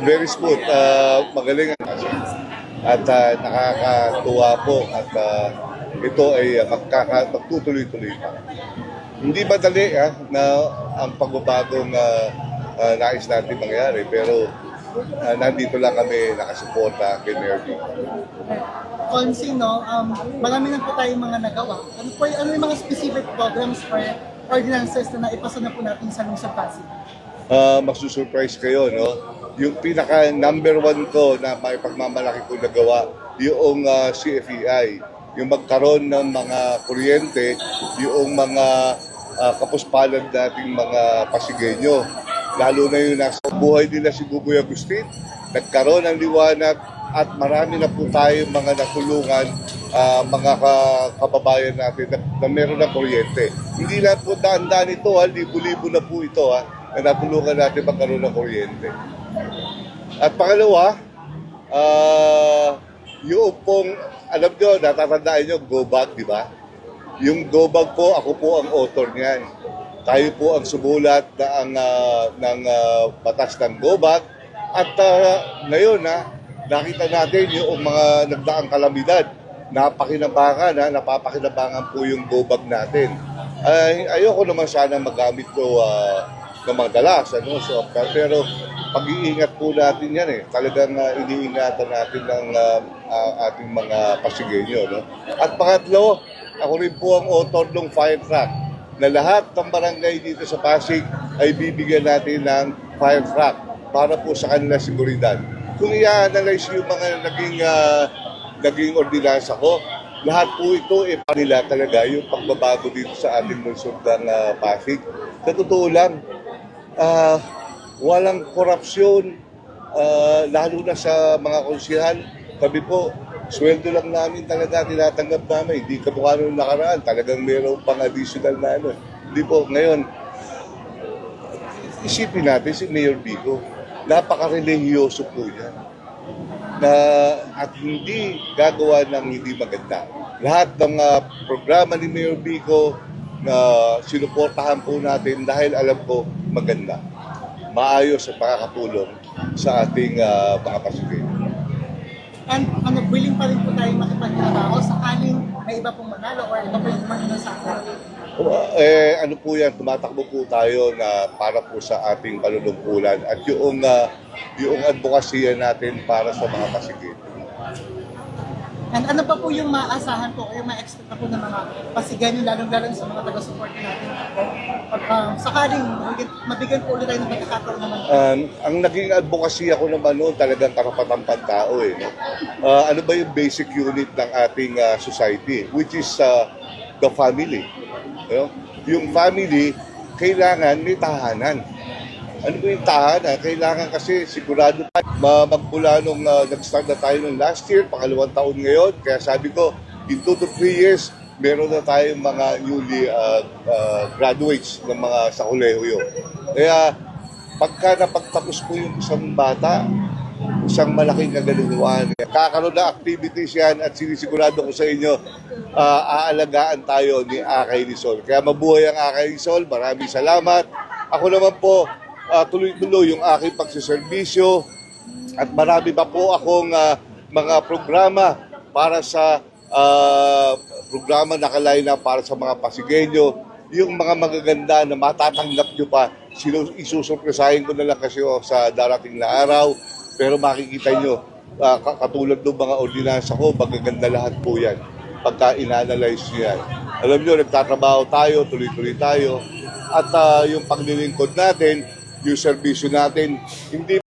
Very smooth, magaling ang at nakakatuwa po at ito ay magtutuloy-tuloy pa. Hindi madali na ang pagbabagong nais natin mangyari pero nandito lang kami nakasuporta kay Mayor Vico. Konsi, no, marami na po tayong mga nagawa. Ano yung mga specific programs or ordinances na naipasa na po natin sa Lungsod Pasig? Magsusurprise kayo, no? Yung pinaka number one ko na may pagmamalaki ko nagawa, yung CFEI, yung magkaroon ng mga kuryente, yung mga kapuspalan nating mga Pasigenyo. Lalo na yung nasa buhay nila si Buboy Agustin, nagkaroon ng liwanag at marami na po tayo mga natulungan, mga kababayan natin na meron ng kuryente. Hindi lang po daan-daan ito, libo-libo na po ito na natulungan natin magkaroon ng kuryente. At pangalawa, yung pong, alam nyo, natatandaan nyo, Go Back, di ba? Yung Go Back po, ako po ang author niyan. Tayo po ang sumulat ng batas ng Go Back. At ngayon, nakita natin yung mga nagdaang kalamidad. Napapakinabangan po yung Go Back natin. Ayoko naman sana magamit ko ng madalas, pero pag-iingat po natin yan Talagang iniingatan natin ng ating mga Pasigenyo, no? At pangatlo, ako rin po ang author ng fire truck na lahat ng barangay dito sa Pasig ay bibigyan natin ng fire truck para po sa kanila seguridad. Kung i-analyze yung mga naging ordinansa ko, lahat po ito para nila talaga yung pagbabago dito sa ating lungsod ng Pasig. Sa totoo lang, walang korupsyon, lalo na sa mga konsehal. Kami po, sweldo lang namin talaga tinatanggap namin. Hindi kamukha nung nakaraan, talagang mayroong pang additional na Hindi po, ngayon, isipin natin si Mayor Vico, napaka-religyoso po yan. At hindi gagawa ng hindi maganda. Lahat ng programa ni Mayor Vico na sinuportahan po natin dahil alam ko maganda. Maayos at makakatulong sa ating mga Pasigenyo. And willing pa rin po tayo makipagtrabaho sakaling may iba pong manalo or iba po yung mananasaka? Ano po yan, tumatakbo po tayo na para po sa ating panunungkulan at yung advokasya natin para sa mga Pasigenyo. And ano pa po yung maaasahan po o yung ma-expect na po ng mga Pasigenyo, lalong-lalong sa mga taga-support natin? Sakaling mabigyan po ulit tayo ng pagkakataon naman. Ang naging advokasya ko naman noon talagang karapatang pantao no? Ano ba yung basic unit ng ating society, which is the family. Yung family, kailangan may tahanan. Ano ba yung tahanan? Kailangan kasi sigurado tayo magmula nung nag-start na tayo nung last year, pangalawang taon ngayon. Kaya sabi ko, in 2 to 3 years, meron na tayong mga newly graduates ng mga sa kolehiyo. Kaya pagka napagtapos po yung isang bata, isang malaking kagalinguan. Kakaroon na activities yan at sinisigurado ko sa inyo, aalagaan tayo ni Akay Rizal. Kaya mabuhay ang Akay Rizal. Maraming salamat. Ako naman po, tuloy-tuloy yung aking pagsiservisyo at marami pa po akong mga programa para sa programa nakalay na para sa mga Pasigenyo. Yung mga magaganda na matatanggap nyo pa, isusurpresahin ko na lang kasi sa darating na araw. Pero makikita nyo, katulad ng mga ordinansa ko, magaganda lahat po yan pagka ina-analyze nyo yan. Alam nyo, nagtatrabaho tayo, tuloy-tuloy tayo. At yung paglilingkod natin, yung serbisyo natin, hindi